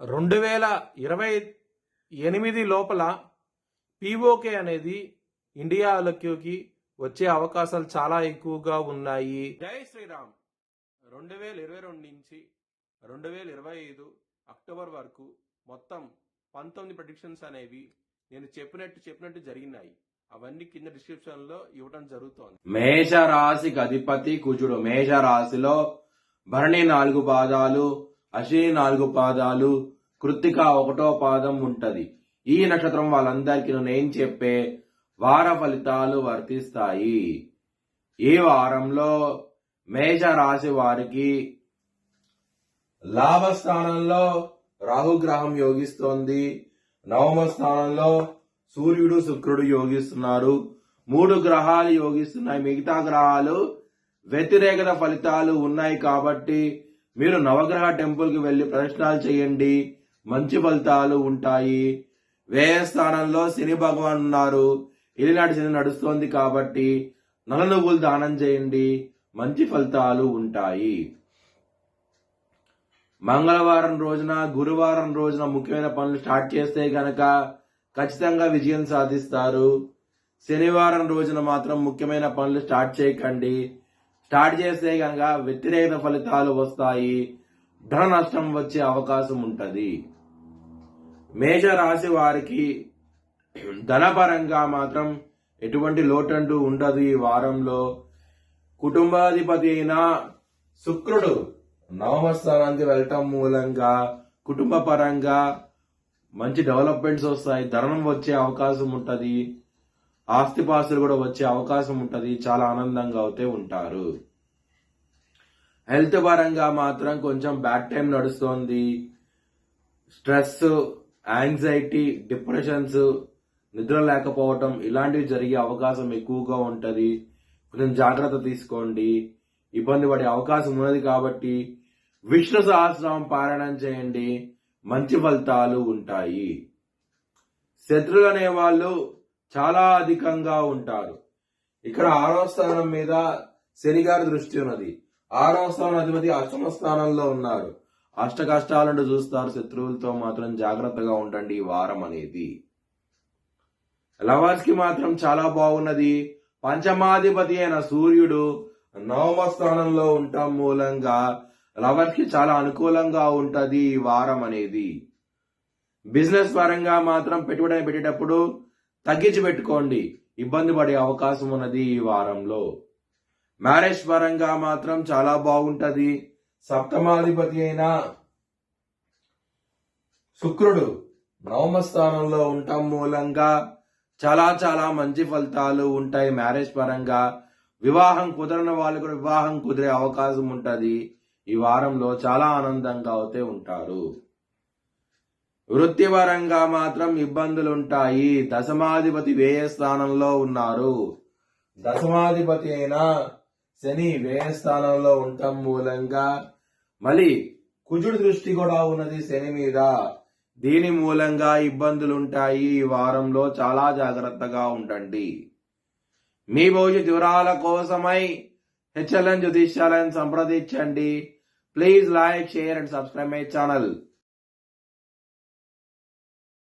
2028 లోపల పీఓకే అనేది ఇండియాలోకి వచ్చే అవకాశాలు చాలా ఎక్కువగా ఉన్నాయి. జై శ్రీరామ్. 2022 నుంచి 2025 అక్టోబర్ వరకు మొత్తం 19 ప్రెడిక్షన్స్ అనేవి నేను చెప్పినట్టు జరిగినాయి. అవన్నీ కింద డిస్క్రిప్షన్ లో ఇవ్వడం జరుగుతోంది. మేష రాశికి అధిపతి కుజుడు. మేష రాశిలో భరణి 4 పాదాలు, అశ్విని 4 పాదాలు, కృత్తిక 1వ పాదం ఉంటది. ఈ నక్షత్రం వాళ్ళందరికీ నేను చెప్పే వార ఫలితాలు వర్తిస్తాయి. ఈ వారంలో మేష రాశి వారికి లాభస్థానంలో రాహుగ్రహం యోగిస్తోంది. నవమ స్థానంలో సూర్యుడు శుక్రుడు యోగిస్తున్నారు. 3 గ్రహాలు యోగిస్తున్నాయి. మిగతా గ్రహాలు వ్యతిరేకత ఫలితాలు ఉన్నాయి. కాబట్టి మీరు నవగ్రహ టెంపుల్ కి వెళ్లి ప్రదర్శనలు చేయండి, మంచి ఫలితాలు ఉంటాయి. వ్యయ స్థానంలో శని భగవాన్ ఉన్నారు. ఇలినాటి శని నడుస్తోంది కాబట్టి నల్ల నువ్వులు దానం చేయండి, మంచి ఫలితాలు ఉంటాయి. మంగళవారం రోజున, గురువారం రోజున ముఖ్యమైన పనులు స్టార్ట్ చేస్తే గనక ఖచ్చితంగా విజయం సాధిస్తారు. శనివారం రోజున మాత్రం ముఖ్యమైన పనులు స్టార్ట్ చేయకండి. స్టార్ట్ చేస్తే గనక వ్యతిరేక ఫలితాలు వస్తాయి, ధన నష్టం వచ్చే అవకాశం ఉంటది. మేష రాశి వారికి ధనపరంగా మాత్రం ఎటువంటి లోటంటూ ఉండదు. ఈ వారంలో కుటుంబాధిపతి అయిన శుక్రుడు నవమ స్థానానికి వెళ్ళటం మూలంగా కుటుంబ పరంగా మంచి డెవలప్మెంట్స్ వస్తాయి, ధనం వచ్చే అవకాశం ఉంటది, ఆస్తిపాస్తులు కూడా వచ్చే అవకాశం ఉంటది. చాలా ఆనందంగా అయితే ఉంటారు. హెల్త్ పరంగా మాత్రం కొంచెం బ్యాడ్ టైం నడుస్తోంది. స్ట్రెస్, యాంగ్జైటీ, డిప్రెషన్స్, నిద్ర లేకపోవటం ఇలాంటివి జరిగే అవకాశం ఎక్కువగా ఉంటది. కొంచెం జాగ్రత్త తీసుకోండి. ఇబ్బంది పడే అవకాశం ఉన్నది కాబట్టి విష్ణు సహస్రనామం పారాయణం చేయండి, మంచి ఫలితాలు ఉంటాయి. శత్రువులు అనే వాళ్ళు చాలా అధికంగా ఉంటారు. ఇక్కడ 6వ స్థానం మీద శని గారి దృష్టి ఉన్నది. 6వ స్థానం అధిపతి అష్టమ స్థానంలో ఉన్నారు. అష్ట కష్టాలను చూస్తారు. శత్రువులతో మాత్రం జాగ్రత్తగా ఉండండి ఈ వారం అనేది. లవర్స్ కి మాత్రం చాలా బాగున్నది. పంచమాధిపతి అయిన సూర్యుడు నవమ స్థానంలో ఉండటం మూలంగా లవర్స్ కి చాలా అనుకూలంగా ఉంటది ఈ వారం అనేది. బిజినెస్ పరంగా మాత్రం పెట్టుబడి పెట్టేటప్పుడు తగ్గించి పెట్టుకోండి, ఇబ్బంది పడే అవకాశం ఉన్నది ఈ వారంలో. మ్యారేజ్ పరంగా మాత్రం చాలా బాగుంటది. సప్తమాధిపతి అయిన శుక్రుడు నవమ స్థానంలో ఉండటం మూలంగా చాలా చాలా మంచి ఫలితాలు ఉంటాయి. మ్యారేజ్ పరంగా వివాహం కుదరని వాళ్ళు కూడా వివాహం కుదిరే అవకాశం ఉంటది. ఈ వారంలో చాలా ఆనందంగా అయితే ఉంటారు. వృత్తిపరంగా మాత్రం ఇబ్బందులు ఉంటాయి. దశమాధిపతి వ్యయ స్థానంలో ఉన్నారు. దశమాధిపతి అయిన శని వ్యయ స్థానంలో ఉండటం మూలంగా మళ్ళీ కుజుడి దృష్టి కూడా ఉన్నది శని మీద. దీని మూలంగా ఇబ్బందులుంటాయి. ఈ వారంలో చాలా జాగ్రత్తగా ఉండండి. మీ భవిష్యత్ వివరాల కోసమై HLN జ్యోతిష్యాలను సంప్రదించండి. Please like, share and subscribe my channel.